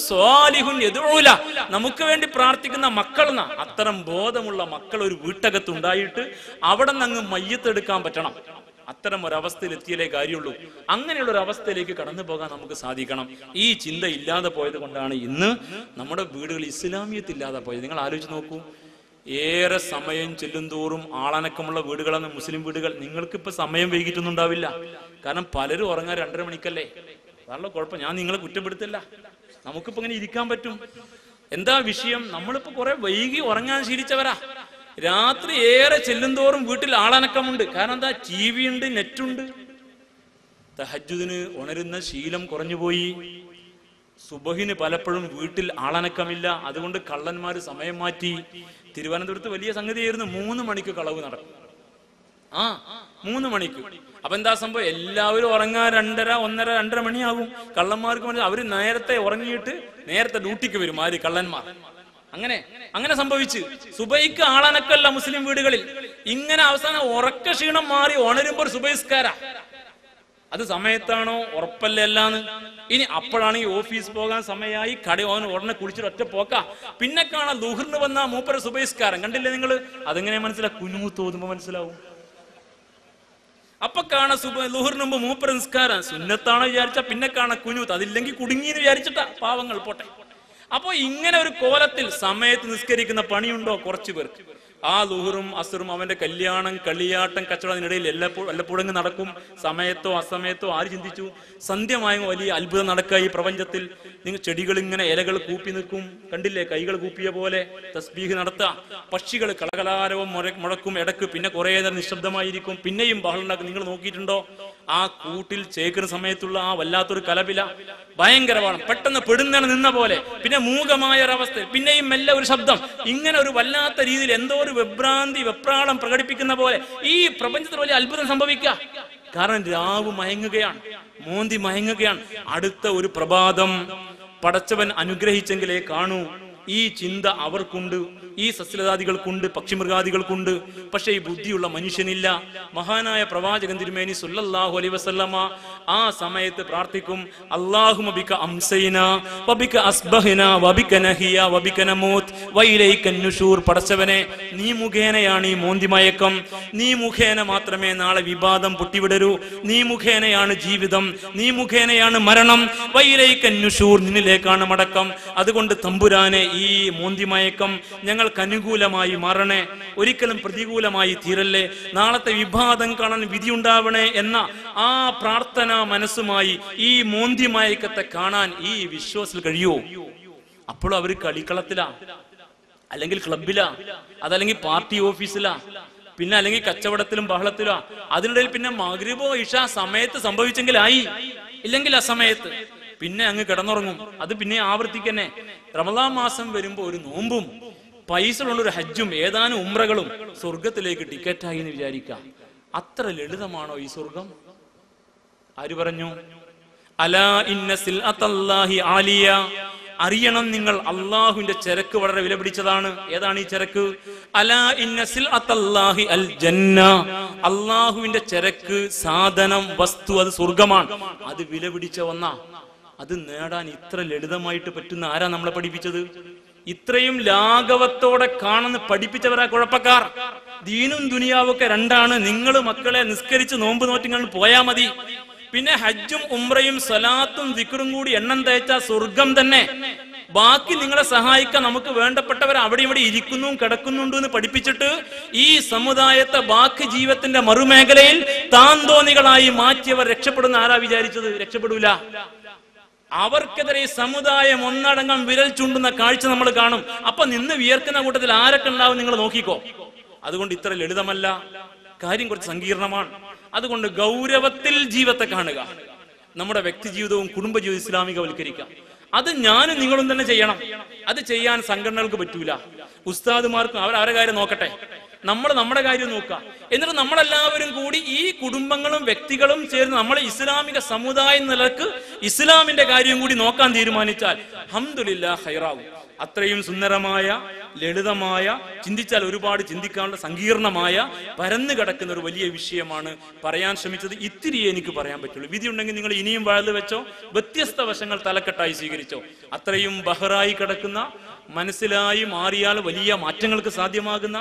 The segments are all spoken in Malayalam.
സ്വാലിഹുൻ യദ്ഊല, നമുക്ക് വേണ്ടി പ്രാർത്ഥിക്കുന്ന മക്കൾ. അത്തരം ബോധമുള്ള മക്കൾ ഒരു വീട്ടകത്തുണ്ടായിട്ട് അവിടെ നിന്ന് അങ്ങ് മയ്യത്തെടുക്കാൻ പറ്റണം. അത്തരം ഒരവസ്ഥയിൽ എത്തിയാലേ കാര്യമുള്ളൂ. അങ്ങനെയുള്ള ഒരു അവസ്ഥയിലേക്ക് കടന്നു പോകാൻ നമുക്ക് സാധിക്കണം. ഈ ചിന്ത ഇല്ലാതെ പോയത് കൊണ്ടാണ് ഇന്ന് നമ്മുടെ വീടുകൾ ഇസ്ലാമിയത്ത് ഇല്ലാതെ പോയത്. നിങ്ങൾ ആലോചിച്ച് നോക്കൂ, ഏറെ സമയം ചെല്ലുന്തോറും ആളനക്കമുള്ള വീടുകളാണ് മുസ്ലിം വീടുകൾ. നിങ്ങൾക്കിപ്പോ സമയം വൈകിട്ടൊന്നും ഉണ്ടാവില്ല. കാരണം പലരും ഉറങ്ങാൻ 2:30 മണിക്കല്ലേ. അതാണല്ലോ കുഴപ്പം. ഞാൻ നിങ്ങളെ കുറ്റപ്പെടുത്തില്ല. നമുക്കിപ്പോ ഇങ്ങനെ ഇരിക്കാൻ പറ്റും. എന്താ വിഷയം? നമ്മളിപ്പോ കുറെ വൈകി ഉറങ്ങാൻ ശീലിച്ചവരാ. രാത്രി ഏറെ ചെല്ലുന്തോറും വീട്ടിൽ ആളനക്കമുണ്ട്. കാരണം എന്താ? TV ഉണ്ട്, നെറ്റുണ്ട്. തഹജ്ജുദിന് ഉണരുന്ന ശീലം കുറഞ്ഞുപോയി. സുബഹിന് പലപ്പോഴും വീട്ടിൽ ആളനക്കമില്ല. അതുകൊണ്ട് കള്ളന്മാര് സമയം മാറ്റി. തിരുവനന്തപുരത്ത് വലിയ സംഗതിയായിരുന്നു, 3 മണിക്ക് കളവ് നടക്കും. 3 മണിക്ക്. അപ്പൊ എന്താ സംഭവം? എല്ലാവരും ഉറങ്ങാൻ 2:30, 1:30, 2:30 മണിയാകും. കള്ളന്മാർക്ക് മനസ്സിലാവും. അവര് നേരത്തെ ഉറങ്ങിയിട്ട് നേരത്തെ ഡ്യൂട്ടിക്ക് വരും. ആര്? കള്ളന്മാർ. അങ്ങനെ സംഭവിച്ച് സുബൈക്ക് ആളനക്കല്ല മുസ്ലിം വീടുകളിൽ. ഇങ്ങനെ അവസാനം ഉറക്ക ക്ഷീണം മാറി ഉണരുമ്പോൾ സുബൈസ്കാര. അത് സമയത്താണോ ഉറപ്പല്ല എല്ലാന്ന്. ഇനി അപ്പോഴാണെങ്കിൽ ഓഫീസ് പോകാൻ സമയമായി, കടയോന് ഉടനെ കുടിച്ചിട്ട് ഒറ്റ പോക്ക. പിന്നെ കാണാൻ ദുഹറിന് വന്ന മൂപ്പര സുബൈസ്കാരം. കണ്ടില്ലേ നിങ്ങൾ? അതെങ്ങനെ മനസ്സിലാവും? കുനുമു തോന്നുമ്പോ മനസ്സിലാവും. അപ്പൊ കാണാൻ ദുഹറിന് മുമ്പ് മൂപ്പര നിസ്കാരം സുന്നത്താണോ വിചാരിച്ച, പിന്നെ കാണാൻ കുനൂത്ത്. അതില്ലെങ്കിൽ കുടുങ്ങിന്ന് വിചാരിച്ചിട്ടാ. പാവങ്ങൾ പോട്ടെ. അപ്പൊ ഇങ്ങനെ ഒരു കോലത്തിൽ സമയത്ത് നിസ്കരിക്കുന്ന പണിയുണ്ടോ കുറച്ചു പേർക്ക്? ആ ലുഹറും അസറും അവന്റെ കല്യാണം, കളിയാട്ടം, കച്ചവടം അതിനിടയിൽ വല്ലപ്പോഴും നടക്കും. സമയത്തോ അസമയത്തോ ആര് ചിന്തിച്ചു? സന്ധ്യമായും വലിയ അത്ഭുതം നടക്കുക ഈ പ്രപഞ്ചത്തിൽ. നിങ്ങൾ ചെടികൾ ഇങ്ങനെ ഇലകൾ കൂപ്പി നിൽക്കും. കണ്ടില്ലേ? കൈകൾ കൂപ്പിയ പോലെ തസ്ബീഹ് നടത്തുക. പക്ഷികൾ കളകലാരവും മുഴക്കും ഇടക്ക്. പിന്നെ കുറെ നേരം നിശബ്ദമായിരിക്കും. പിന്നെയും ബഹളം ഉണ്ടാക്കും. നിങ്ങൾ നോക്കിയിട്ടുണ്ടോ? ആ കൂട്ടിൽ ചേക്കുന്ന സമയത്തുള്ള ആ വല്ലാത്തൊരു കലപില ഭയങ്കരമാണ്. പെട്ടെന്ന് പെടുന്നതാണ് നിന്ന പോലെ. പിന്നെ മൂകമായ ഒരവസ്ഥ. പിന്നെയും മെല്ലെ ഒരു ശബ്ദം. ഇങ്ങനെ ഒരു വല്ലാത്ത രീതിയിൽ എന്തോ ഒരു വെപ്രാളം പ്രകടിപ്പിക്കുന്ന പോലെ ഈ പ്രപഞ്ചത്തിൽ വലിയ അത്ഭുതം സംഭവിക്കുക. കാരണം രാവ് മയങ്ങുകയാണ്, മോന്തി മയങ്ങുകയാണ്. അടുത്ത ഒരു പ്രഭാതം പടച്ചവൻ അനുഗ്രഹിച്ചെങ്കിലേ കാണൂ. ഈ ചിന്ത അവർക്കുണ്ട്, ഈ സസ്യലതാദികൾക്കുണ്ട്, പക്ഷിമൃഗാദികൾക്കുണ്ട്. പക്ഷെ ഈ ബുദ്ധിയുള്ള മനുഷ്യനില്ല. മഹാനായ പ്രവാചകൻ തിരുമേനി സല്ലല്ലാഹു അലൈഹി വസല്ലമ ആ സമയത്ത് പ്രാർത്ഥിക്കും, അല്ലാഹുമ്മ ബിക അംസൈനാ വബിക അസ്ബഹ്നാ വബിക നഹിയാ വബിക നമൂത് വഇലൈക നുശൂർ. പടച്ചവനെ, നീ മുഖേനയാണ് ഈ മോന്തിമയക്കം. നീ മുഖേന മാത്രമേ നാളെ വിവാദം പൊട്ടിവിടരൂ. നീ മുഖേനയാണ് ജീവിതം, നീ മുഖേനയാണ് മരണം. വഇലൈക നുശൂർ, നിന്നിലേക്കാണ് മടക്കം. അതുകൊണ്ട് തമ്പുരാനെ, ഈ മോന്തിമയക്കം ഞങ്ങൾക്ക് അനുകൂലമായി മാറണേ, ഒരിക്കലും പ്രതികൂലമായി തീരല്ലേ. നാളത്തെ വിവാദം കാണാൻ വിധിയുണ്ടാവണേ എന്ന ആ പ്രാർത്ഥന മനസ്സുമായി ഈ മോന്തിമയക്കത്തെ കാണാൻ ഈ വിശ്വാസിൽ കഴിയുമോ? അപ്പോഴും അവർ കളിക്കളത്തിലാ, അല്ലെങ്കിൽ ക്ലബിലാ, അതല്ലെങ്കിൽ പാർട്ടി ഓഫീസിലാ, പിന്നെ അല്ലെങ്കിൽ കച്ചവടത്തിലും ബഹളത്തിലാ. അതിനിടയിൽ പിന്നെ മഗ്രിബോ ഇഷ സമയത്ത് സംഭവിച്ചെങ്കിലായി, ഇല്ലെങ്കിൽ അസമയത്ത് പിന്നെ അങ്ങ് കിടന്നുറങ്ങും. അത് പിന്നെ ആവർത്തിക്കന്നെ. റമദാൻ മാസം വരുമ്പോ ഒരു നോമ്പും പൈസ ഉള്ളൊരു ഹജ്ജും ഏതാനും ഉംറകളും സ്വർഗത്തിലേക്ക് ടിക്കറ്റായി എന്ന് വിചാരിക്കാം. അത്ര ലളിതമാണോ ഈ സ്വർഗം? ആര് പറഞ്ഞു? അലാ ഇന്ന സിൽഅത്തല്ലാഹി ആലിയ. അറിയണം നിങ്ങൾ, അള്ളാഹുവിന്റെ ചരക്ക് വളരെ വില പിടിച്ചതാണ്. ഏതാണ് ഈ ചരക്ക്? അലാ ഇന്ന സിൽഅത്തല്ലാഹി അൽ ജന്ന. അള്ളാഹുവിന്റെ ചരക്ക്, സാധനം, വസ്തു, അത് സ്വർഗമാണ്. അത് വില പിടിച്ച ഒന്നാ. അത് നേടാൻ ഇത്ര ലളിതമായിട്ട് പറ്റുന്ന ആരാ നമ്മളെ പഠിപ്പിച്ചത്? ഇത്രയും ലാഘവത്തോടെ കാണുന്ന പഠിപ്പിച്ചവരാ കുഴപ്പക്കാർ. ദീനും ദുനിയാവൊക്കെ രണ്ടാണ്. നിങ്ങൾ മക്കളെ നിസ്കരിച്ച് നോമ്പ് നോറ്റിങ്ങൾ പോയാ മതി. പിന്നെ ഹജ്ജും ഉംറയും സലാത്തും ദിക്റും കൂടി എണ്ണം തേച്ച സ്വർഗം തന്നെ. ബാക്കി നിങ്ങളെ സഹായിക്കാൻ നമുക്ക് വേണ്ടപ്പെട്ടവർ അവിടെ ഇവിടെ ഇരിക്കുന്നു കിടക്കുന്നുണ്ട് എന്ന് പഠിപ്പിച്ചിട്ട് ഈ സമുദായത്തെ ബാക്കി ജീവിതത്തിന്റെ മറുമേഖലയിൽ താന്തോന്നികളായി മാറ്റിയവർ രക്ഷപ്പെടുന്ന ആരാ വിചാരിച്ചത്? രക്ഷപ്പെടൂല. അവർക്കെതിരെ ഈ സമുദായം ഒന്നടങ്കം വിരൽ ചൂണ്ടുന്ന കാഴ്ച നമ്മൾ കാണും. അപ്പൊ നിന്ന് വിയർക്കുന്ന കൂട്ടത്തിൽ ആരൊക്കെ ഉണ്ടാവും നിങ്ങൾ നോക്കിക്കോ. അതുകൊണ്ട് ഇത്ര ലളിതമല്ല, കാര്യം കുറച്ച് സങ്കീർണമാണ്. അതുകൊണ്ട് ഗൗരവത്തിൽ ജീവിതത്തെ കാണുക. നമ്മുടെ വ്യക്തി ജീവിതവും കുടുംബജീവിതവും ഇസ്ലാമികവൽക്കരിക്കുക. അത് ഞാനും നിങ്ങളും തന്നെ ചെയ്യണം. അത് ചെയ്യാൻ സംഘടനകൾക്ക് പറ്റൂല. ഉസ്താദുമാർക്കും അവരെ കാര്യം നോക്കട്ടെ, നമ്മൾ നമ്മുടെ കാര്യം നോക്കുക. എന്നിട്ട് നമ്മളെല്ലാവരും കൂടി ഈ കുടുംബങ്ങളും വ്യക്തികളും ചേർന്ന് നമ്മൾ ഇസ്ലാമിക സമുദായം നിലക്ക് ഇസ്ലാമിന്റെ കാര്യം കൂടി നോക്കാൻ തീരുമാനിച്ചാൽ അൽഹംദുലില്ലാഹ് ഖൈറാവും. അത്രയും സുന്ദരമായ ലളിതമായ, ചിന്തിച്ചാൽ ഒരുപാട് ചിന്തിക്കാനുള്ള സങ്കീർണമായ, പരന്നു കിടക്കുന്ന ഒരു വലിയ വിഷയമാണ് പറയാൻ ശ്രമിച്ചത്. ഇത്തിരിയേ എനിക്ക് പറയാൻ പറ്റുള്ളൂ. വിധി ഉണ്ടെങ്കിൽ നിങ്ങൾ ഇനിയും വാഴ്ന്നു വെച്ചോ, വ്യത്യസ്ത വശങ്ങൾ തലക്കെട്ടായി സ്വീകരിച്ചോ. അത്രയും ബഹറായി കിടക്കുന്ന, മനസ്സിലായി മാറിയാൽ വലിയ മാറ്റങ്ങൾക്ക് സാധ്യമാകുന്ന,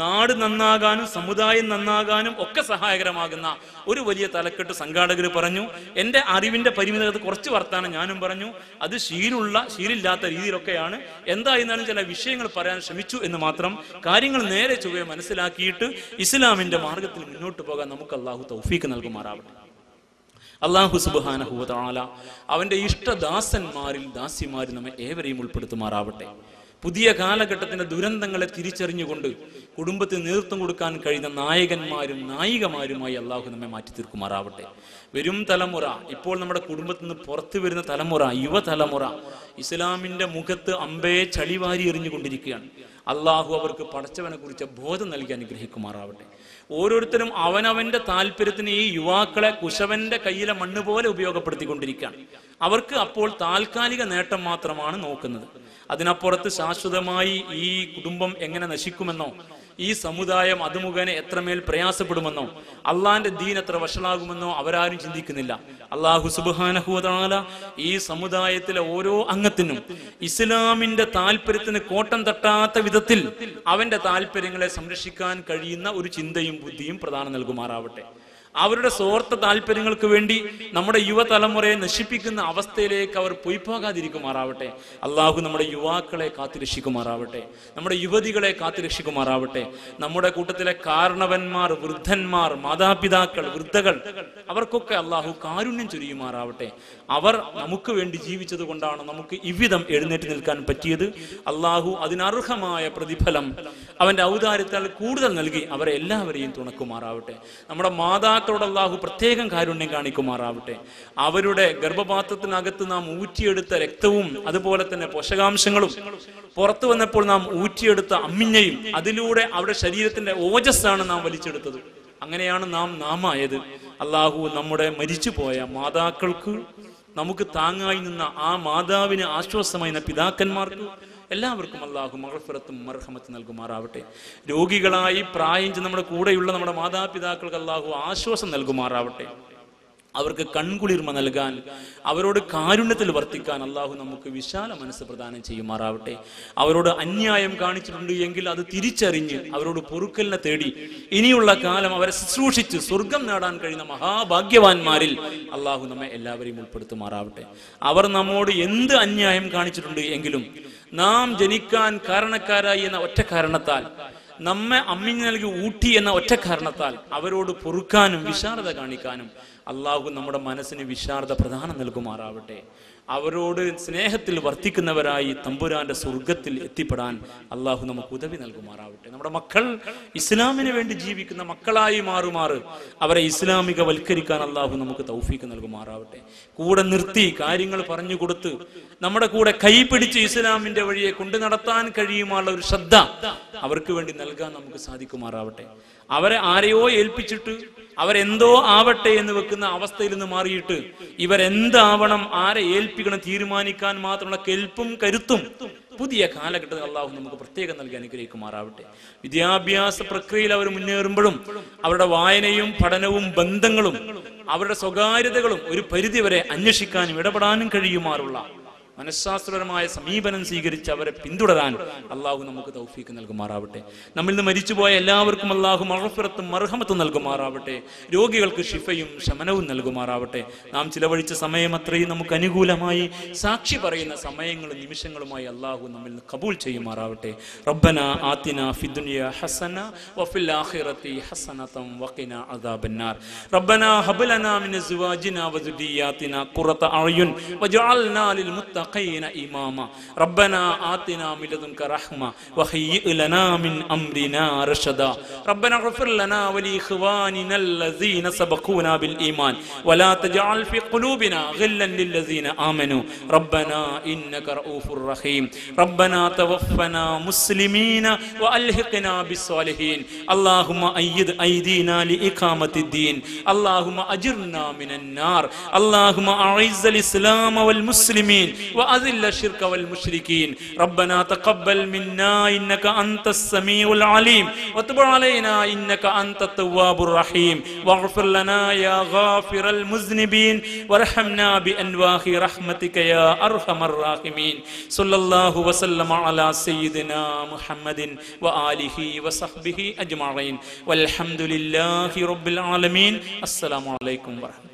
നാട് നന്നാകാനും സമുദായം നന്നാകാനും ഒക്കെ സഹായകരമാകുന്ന ഒരു വലിയ തലക്കെട്ട് സംഘാടകർ പറഞ്ഞു. എൻ്റെ അറിവിന്റെ പരിമിതത കുറച്ച് വർത്താനം ഞാനും പറഞ്ഞു. അത് ശീലില്ലാത്ത രീതിയിലൊക്കെയാണ്. എന്തായിരുന്നാലും ചില വിഷയങ്ങൾ പറയാൻ ശ്രമിച്ചു എന്ന് മാത്രം. കാര്യങ്ങൾ നേരെ ചൊവ്വേ മനസ്സിലാക്കിയിട്ട് ഇസ്ലാമിന്റെ മാർഗത്തിൽ മുന്നോട്ട് പോകാൻ നമുക്ക് അള്ളാഹു തൗഫീക്ക് നൽകുമാറാവട്ടെ. അല്ലാഹു സുബ്ഹാനഹു വ തആല അവന്റെ ഇഷ്ടദാസന്മാരിൽ ദാസിമാരിൽ നമ്മെ ഏവരെയും ഉൾപ്പെടുത്തുമാറാവട്ടെ. പുതിയ കാലഘട്ടത്തിന്റെ ദുരന്തങ്ങളെ തിരിച്ചറിഞ്ഞുകൊണ്ട് കുടുംബത്തിന് നേതൃത്വം കൊടുക്കാൻ കഴിയുന്ന നായകന്മാരും നായികമാരുമായി അള്ളാഹു നമ്മെ മാറ്റി തീർക്കുമാറാവട്ടെ. വരും തലമുറ, ഇപ്പോൾ നമ്മുടെ കുടുംബത്തിൽ നിന്ന് പുറത്തു വരുന്ന തലമുറ, യുവതലമുറ ഇസ്ലാമിന്റെ മുഖത്ത് അമ്പയെ ചളിവാരി എറിഞ്ഞുകൊണ്ടിരിക്കുകയാണ്. അള്ളാഹു അവർക്ക് പടച്ചവനെ കുറിച്ച് ബോധം നൽകി അനുഗ്രഹിക്കുമാറാവട്ടെ. ഓരോരുത്തരും അവനവന്റെ താല്പര്യത്തിന് ഈ യുവാക്കളെ കുശവന്റെ കയ്യിലെ മണ്ണ് പോലെ ഉപയോഗപ്പെടുത്തിക്കൊണ്ടിരിക്കുകയാണ്. അവർക്ക് അപ്പോൾ താൽക്കാലിക നേട്ടം മാത്രമാണ് നോക്കുന്നത്. അതിനപ്പുറത്ത് ശാശ്വതമായി ഈ കുടുംബം എങ്ങനെ നശിക്കുമെന്നോ, ഈ സമുദായം അത് മുഖേന എത്രമേൽ പ്രയാസപ്പെടുമെന്നോ, അള്ളാന്റെ ദീൻ എത്ര വഷളാകുമെന്നോ അവരാരും ചിന്തിക്കുന്നില്ല. അള്ളാഹു സുബ്ഹാനഹു വ തആല ഈ സമുദായത്തിലെ ഓരോ അംഗത്തിനും ഇസ്ലാമിന്റെ താല്പര്യത്തിന് കോട്ടം തട്ടാത്ത വിധത്തിൽ അവന്റെ താല്പര്യങ്ങളെ സംരക്ഷിക്കാൻ കഴിയുന്ന ഒരു ചിന്തയും ബുദ്ധിയും പ്രദാനം നൽകുമാറാവട്ടെ. അവരുടെ സ്വാർത്ഥ താല്പര്യങ്ങൾക്ക് വേണ്ടി നമ്മുടെ യുവതലമുറയെ നശിപ്പിക്കുന്ന അവസ്ഥയിലേക്ക് അവർ പോയിപ്പോകാതിരിക്കുമാറാവട്ടെ. അള്ളാഹു നമ്മുടെ യുവാക്കളെ കാത്തുരക്ഷിക്കുമാറാവട്ടെ, നമ്മുടെ യുവതികളെ കാത്തുരക്ഷിക്കുമാറാവട്ടെ. നമ്മുടെ കൂട്ടത്തിലെ കാരണവന്മാർ, വൃദ്ധന്മാർ, മാതാപിതാക്കൾ, വൃദ്ധകൾ, അവർക്കൊക്കെ അള്ളാഹു കാരുണ്യം ചൊരിയുമാറാവട്ടെ. അവർ നമുക്ക് വേണ്ടി ജീവിച്ചത് കൊണ്ടാണ് നമുക്ക് ഇவ்விധം എഴുന്നേറ്റ് നിൽക്കാൻ പറ്റിയത്. അള്ളാഹു അതിനർഹമായ പ്രതിഫലം അവന്റെ ഔദാര്യത്താൽ കൂടുതൽ നൽകി അവരെ എല്ലാവരെയും തുണക്കുമാറാവട്ടെ. നമ്മുടെ മാതാക്കളോട് അള്ളാഹു പ്രത്യേകം കാരുണ്യം കാണിക്കുമാറാവട്ടെ. അവരുടെ ഗർഭപാത്രത്തിനകത്ത് നാം ഊറ്റിയെടുത്ത രക്തവും അതുപോലെ തന്നെ പോഷകാംശങ്ങളും പുറത്തു വന്നപ്പോൾ നാം ഊറ്റിയെടുത്ത അമ്മിഞ്ഞയും അതിലൂടെ അവരുടെ ശരീരത്തിന്റെ ഓജസ്സാണ് നാം വലിച്ചെടുത്തത്. അങ്ങനെയാണ് നാമായത്. അള്ളാഹു നമ്മുടെ മരിച്ചുപോയ മാതാക്കൾക്ക്, നമുക്ക് താങ്ങായി നിന്ന ആ മാതാവിന് ആശ്വാസമായി നിന്ന പിതാക്കന്മാർക്ക് എല്ലാവർക്കും അള്ളാഹു മഗ്ഫിറത്തും മർഹമത്തും നൽകുമാറാവട്ടെ. രോഗികളായി പ്രായം ചെന്ന് നമ്മുടെ കൂടെയുള്ള നമ്മുടെ മാതാപിതാക്കൾക്ക് അള്ളാഹു ആശ്വാസം നൽകുമാറാവട്ടെ. അവർക്ക് കൺകുളിർമ നൽകാൻ, അവരോട് കാരുണ്യത്തിൽ വർത്തിക്കാൻ അള്ളാഹു നമുക്ക് വിശാല മനസ്സ് പ്രദാനം ചെയ്യുമാറാവട്ടെ. അവരോട് അന്യായം കാണിച്ചിട്ടുണ്ട് എങ്കിൽ അത് തിരിച്ചറിഞ്ഞ് അവരോട് പൊറുക്കലിനെ തേടി ഇനിയുള്ള കാലം അവരെ ശുശ്രൂഷിച്ച് സ്വർഗം നേടാൻ കഴിയുന്ന മഹാഭാഗ്യവാന്മാരിൽ അള്ളാഹു നമ്മെ എല്ലാവരെയും ഉൾപ്പെടുത്തുമാറാവട്ടെ. അവർ നമ്മോട് എന്ത് അന്യായം കാണിച്ചിട്ടുണ്ട് എങ്കിലും നാം ജനിക്കാൻ കാരണക്കാരായി എന്ന ഒറ്റ കാരണത്താൽ, നമ്മെ അമ്മിഞ്ഞു നൽകി ഊട്ടി എന്ന ഒറ്റ കാരണത്താൽ അവരോട് പൊറുക്കാനും വിശാലത കാണിക്കാനും അള്ളാഹു നമ്മുടെ മനസ്സിന് വിശാലത പ്രദാനം നൽകുമാറാവട്ടെ. അവരോട് സ്നേഹത്തിൽ വർത്തിക്കുന്നവരായി തമ്പുരാന്റെ സ്വർഗത്തിൽ എത്തിപ്പെടാൻ അള്ളാഹു നമുക്ക് ഉദവി നൽകുമാറാവട്ടെ. നമ്മുടെ മക്കൾ ഇസ്ലാമിന് വേണ്ടി ജീവിക്കുന്ന മക്കളായി മാറുമാറ് അവരെ ഇസ്ലാമിക വൽക്കരിക്കാൻ അള്ളാഹു നമുക്ക് തൗഫീക്ക് നൽകുമാറാവട്ടെ. കൂടെ നിർത്തി കാര്യങ്ങൾ പറഞ്ഞു കൊടുത്ത് നമ്മുടെ കൂടെ കൈപിടിച്ച് ഇസ്ലാമിന്റെ വഴിയെ കൊണ്ടു നടത്താൻ കഴിയുമുള്ള ഒരു ശ്രദ്ധ അവർക്ക് വേണ്ടി നൽകാൻ നമുക്ക് സാധിക്കുമാറാവട്ടെ. അവരെ ആരെയോ ഏൽപ്പിച്ചിട്ട് അവരെന്തോ ആവട്ടെ എന്ന് വെക്കുന്ന അവസ്ഥയിൽ നിന്ന് മാറിയിട്ട് ഇവരെന്താവണം, ആരെ ഏൽപ്പിക്കണം തീരുമാനിക്കാൻ മാത്രമുള്ള കെൽപ്പും കരുത്തും പുതിയ കാലഘട്ടത്തിൽ അള്ളാഹു നമുക്ക് പ്രത്യേകം നൽകി അനുഗ്രഹിക്കുമാറാവട്ടെ. വിദ്യാഭ്യാസ പ്രക്രിയയിൽ അവർ മുന്നേറുമ്പോഴും അവരുടെ വായനയും പഠനവും ബന്ധങ്ങളും അവരുടെ സ്വകാര്യതകളും ഒരു പരിധിവരെ അന്വേഷിക്കാനും ഇടപെടാനും കഴിയുമാറുള്ള മനഃശാസ്ത്രപരമായ സമീപനം സ്വീകരിച്ച് അവരെ പിന്തുടരാൻ അള്ളാഹു നമുക്ക് തൗഫീക്ക് നൽകുമാറാവട്ടെ. നമ്മിൽ നിന്ന് മരിച്ചുപോയ എല്ലാവർക്കും അള്ളാഹു മഗ്ഫിറത്തും മർഹമത്തും നൽകുമാറാവട്ടെ. രോഗികൾക്ക് ശിഫയും ശമനവും നൽകുമാറാവട്ടെ. നാം ചിലവഴിച്ച സമയം അത്രയും നമുക്ക് അനുകൂലമായി സാക്ഷി പറയുന്ന സമയങ്ങളും നിമിഷങ്ങളുമായി അള്ളാഹു നമ്മിൽ നിന്ന് കബൂൽ ചെയ്യുമാറാവട്ടെ. റബ്ബനാ ആതിനാ ഫിദ്ദുനിയ ഹസന വഫിൽ ആഖിറതി ഹസനതൻ വഖിനാ അദാബന്നാർ. റബ്ബനാ ഹബ് ലനാ മിൻ അസ്വാജിനാ വദുരിയാതിനാ ഖുറത അയുൻ വജഅൽനാ ലിൽ മുത്തഖീന ഇമാമാ. റബ്ബനാ ആതിനാ മിൻ ലദുൻക റഹ്മ വഹയ്യിഅ ലനാ മിൻ അംരിനാ റഷദാ. റബ്ബനാഗ്ഫിർ ലനാ വലി ഇഖ്വാനിനാ അല്ലദീന സബഖൂനാ ബിൽ ഈമാൻ വലാ തജഅൽ ഫീ ഖുലൂബിനാ ഗില്ലൻ ലില്ലദീന ആമനൂ റബ്ബനാ ഇന്നക റഊഫുർ റഹീം. റബ്ബനാ തവഫനാ മുസ്ലിമീന വഅൽഹിഖ്നാ ബിസ്സാലിഹീൻ. അല്ലാഹുമ്മ അയ്യിദ് ഐദീനാ ലിഇഖാമത്തിദ്ദീൻ. അല്ലാഹുമ്മ അജിർനാ മിനൻ നാർ. അല്ലാഹുമ്മ അഇസ്സൽ ഇസ്ലാമ വൽ മുസ്ലിമീൻ وأذل الشرك والمشركين ربنا تقبل منا إنك أنت السميع العليم وتب علينا إنك أنت التواب الرحيم واغفر لنا يا غافر المذنبين وارحمنا بأنواع رحمتك يا أرحم الراحمين صلى الله وسلم على سيدنا محمد وآله وصحبه أجمعين والحمد لله رب العالمين. السلام عليكم ورحمة الله.